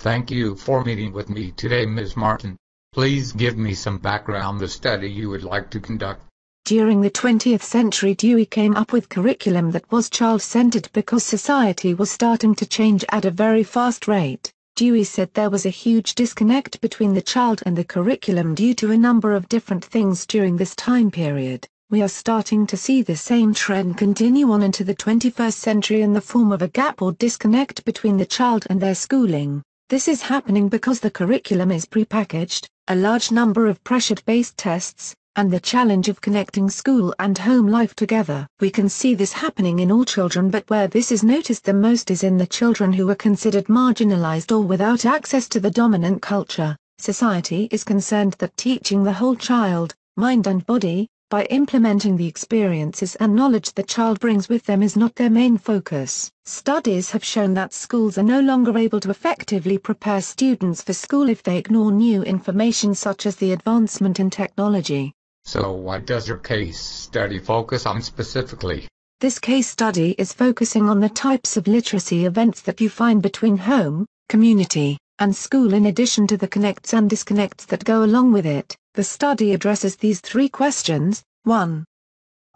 Thank you for meeting with me today, Ms. Martin. Please give me some background on the study you would like to conduct. During the 20th century, Dewey came up with curriculum that was child-centered because society was starting to change at a very fast rate. Dewey said there was a huge disconnect between the child and the curriculum due to a number of different things during this time period. We are starting to see the same trend continue on into the 21st century in the form of a gap or disconnect between the child and their schooling. This is happening because the curriculum is prepackaged, a large number of pressured-based tests, and the challenge of connecting school and home life together. We can see this happening in all children, but where this is noticed the most is in the children who are considered marginalized or without access to the dominant culture. Society is concerned that teaching the whole child, mind and body, by implementing the experiences and knowledge the child brings with them is not their main focus. Studies have shown that schools are no longer able to effectively prepare students for school if they ignore new information such as the advancement in technology. So what does your case study focus on specifically? This case study is focusing on the types of literacy events that you find between home, community, and school in addition to the connects and disconnects that go along with it. The study addresses these three questions. 1.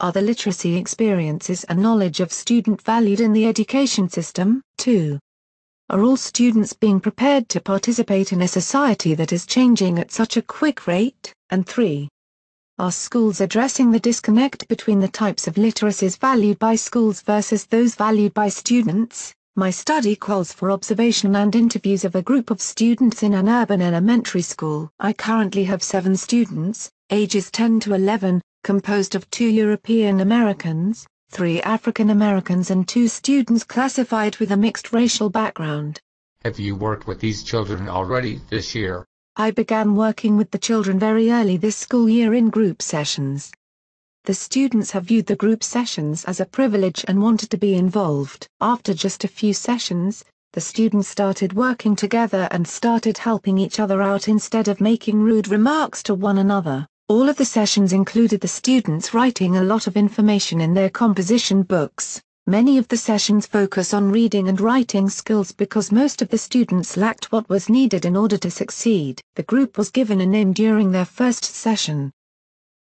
Are the literacy experiences and knowledge of student valued in the education system? 2. Are all students being prepared to participate in a society that is changing at such a quick rate? And 3. Are schools addressing the disconnect between the types of literacies valued by schools versus those valued by students? My study calls for observation and interviews of a group of students in an urban elementary school. I currently have 7 students, ages 10 to 11, composed of 2 European Americans, 3 African Americans and 2 students classified with a mixed racial background. Have you worked with these children already this year? I began working with the children very early this school year in group sessions. The students have viewed the group sessions as a privilege and wanted to be involved. After just a few sessions, the students started working together and started helping each other out instead of making rude remarks to one another. All of the sessions included the students writing a lot of information in their composition books. Many of the sessions focus on reading and writing skills because most of the students lacked what was needed in order to succeed. The group was given a name during their first session.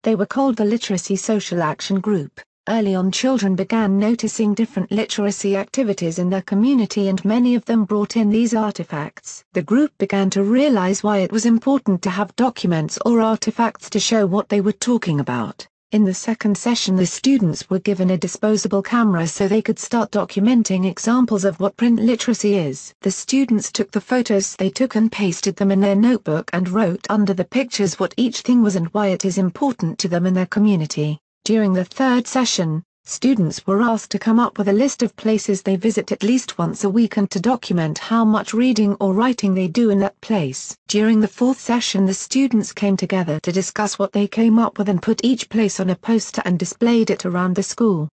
They were called the Literacy Social Action Group. Early on, children began noticing different literacy activities in their community and many of them brought in these artifacts. The group began to realize why it was important to have documents or artifacts to show what they were talking about. In the second session, the students were given a disposable camera so they could start documenting examples of what print literacy is. The students took the photos they took and pasted them in their notebook and wrote under the pictures what each thing was and why it is important to them and their community. During the third session, students were asked to come up with a list of places they visit at least once a week and to document how much reading or writing they do in that place. During the fourth session, the students came together to discuss what they came up with and put each place on a poster and displayed it around the school.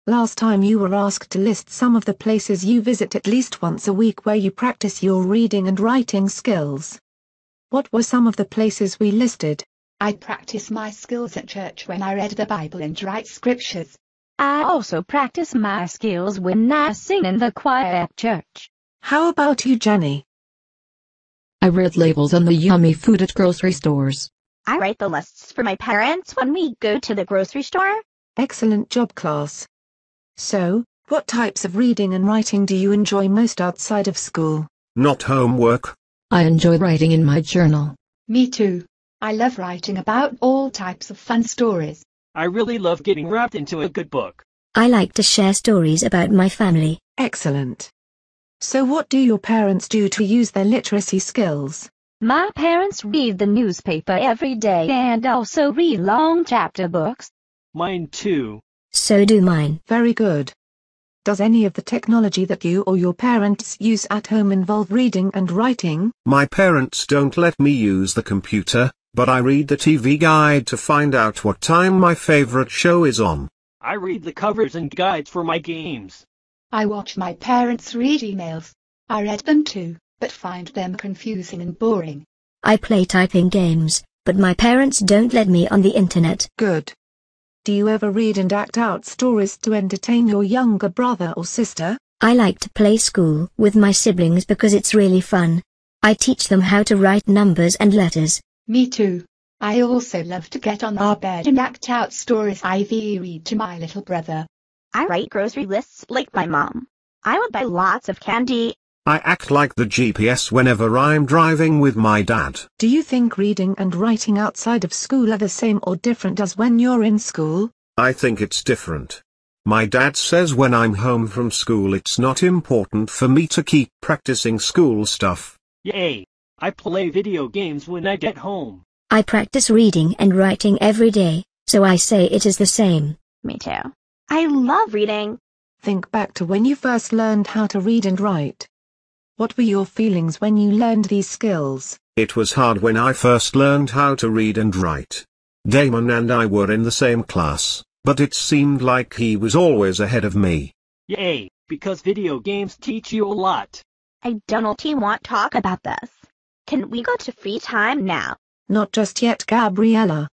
Last time you were asked to list some of the places you visit at least once a week where you practice your reading and writing skills. What were some of the places we listed? I practice my skills at church when I read the Bible and write scriptures. I also practice my skills when I sing in the choir at church. How about you, Jenny? I read labels on the yummy food at grocery stores. I write the lists for my parents when we go to the grocery store. Excellent job, class. So, what types of reading and writing do you enjoy most outside of school? Not homework. I enjoy writing in my journal. Me too. I love writing about all types of fun stories. I really love getting wrapped into a good book. I like to share stories about my family. Excellent. So what do your parents do to use their literacy skills? My parents read the newspaper every day and also read long chapter books. Mine too. So do mine. Very good. Does any of the technology that you or your parents use at home involve reading and writing? My parents don't let me use the computer, but I read the TV guide to find out what time my favorite show is on. I read the covers and guides for my games. I watch my parents read emails. I read them too, but find them confusing and boring. I play typing games, but my parents don't let me on the internet. Good. Do you ever read and act out stories to entertain your younger brother or sister? I like to play school with my siblings because it's really fun. I teach them how to write numbers and letters. Me too. I also love to get on our bed and act out stories I read to my little brother. I write grocery lists like my mom. I would buy lots of candy. I act like the GPS whenever I'm driving with my dad. Do you think reading and writing outside of school are the same or different as when you're in school? I think it's different. My dad says when I'm home from school it's not important for me to keep practicing school stuff. Yay! I play video games when I get home. I practice reading and writing every day, so I say it is the same. Me too. I love reading. Think back to when you first learned how to read and write. What were your feelings when you learned these skills? It was hard when I first learned how to read and write. Damon and I were in the same class, but it seemed like he was always ahead of me. Yay! Because video games teach you a lot. I don't want to talk about this. Can we go to free time now? Not just yet, Gabriella.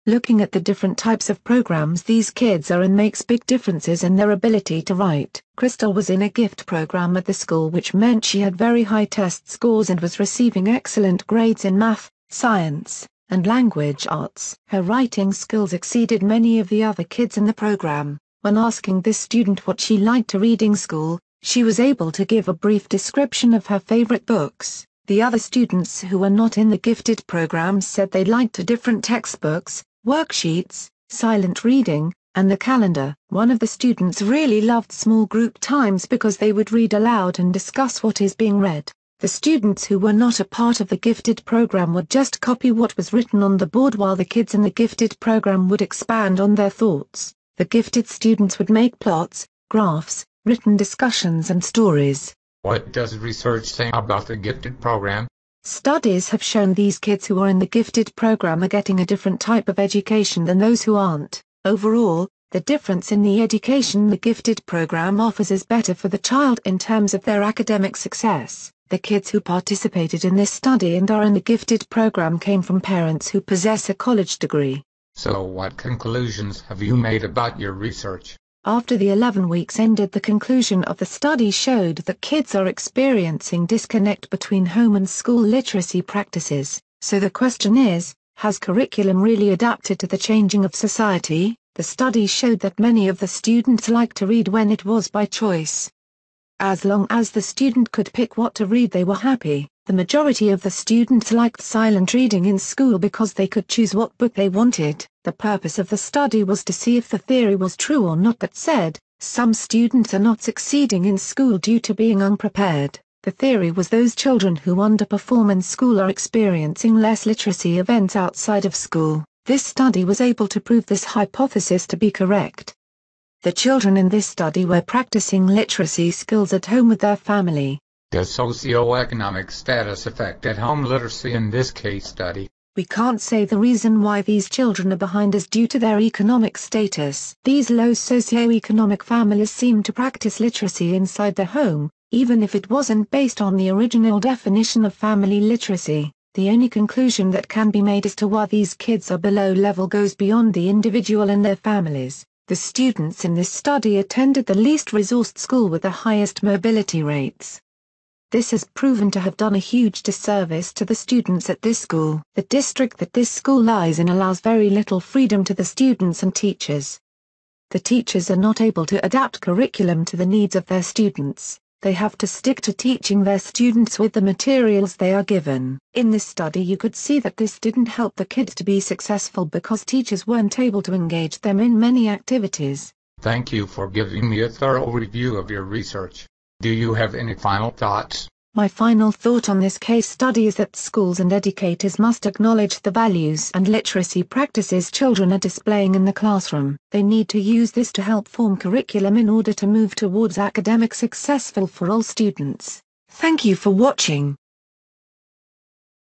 Looking at the different types of programs these kids are in makes big differences in their ability to write. Crystal was in a gift program at the school, which meant she had very high test scores and was receiving excellent grades in math, science, and language arts. Her writing skills exceeded many of the other kids in the program. When asking this student what she liked to read in school, she was able to give a brief description of her favorite books. The other students who were not in the gifted program said they liked different textbooks, worksheets, silent reading, and the calendar. One of the students really loved small group times because they would read aloud and discuss what is being read. The students who were not a part of the gifted program would just copy what was written on the board, while the kids in the gifted program would expand on their thoughts. The gifted students would make plots, graphs, written discussions and stories. What does research say about the gifted program? Studies have shown these kids who are in the gifted program are getting a different type of education than those who aren't. Overall, the difference in the education the gifted program offers is better for the child in terms of their academic success. The kids who participated in this study and are in the gifted program came from parents who possess a college degree. So what conclusions have you made about your research? After the 11 weeks ended, the conclusion of the study showed that kids are experiencing disconnect between home and school literacy practices. So the question is, has curriculum really adapted to the changing of society? The study showed that many of the students liked to read when it was by choice. As long as the student could pick what to read, they were happy. The majority of the students liked silent reading in school because they could choose what book they wanted. The purpose of the study was to see if the theory was true or not that said, some students are not succeeding in school due to being unprepared. The theory was those children who underperform in school are experiencing less literacy events outside of school. This study was able to prove this hypothesis to be correct. The children in this study were practicing literacy skills at home with their family. Does socioeconomic status affect at-home literacy in this case study? We can't say the reason why these children are behind is due to their economic status. These low socioeconomic families seem to practice literacy inside their home, even if it wasn't based on the original definition of family literacy. The only conclusion that can be made as to why these kids are below level goes beyond the individual and their families. The students in this study attended the least resourced school with the highest mobility rates. This has proven to have done a huge disservice to the students at this school. The district that this school lies in allows very little freedom to the students and teachers. The teachers are not able to adapt curriculum to the needs of their students. They have to stick to teaching their students with the materials they are given. In this study you could see that this didn't help the kids to be successful because teachers weren't able to engage them in many activities. Thank you for giving me a thorough review of your research. Do you have any final thoughts? My final thought on this case study is that schools and educators must acknowledge the values and literacy practices children are displaying in the classroom. They need to use this to help form curriculum in order to move towards academic success for all students. Thank you for watching.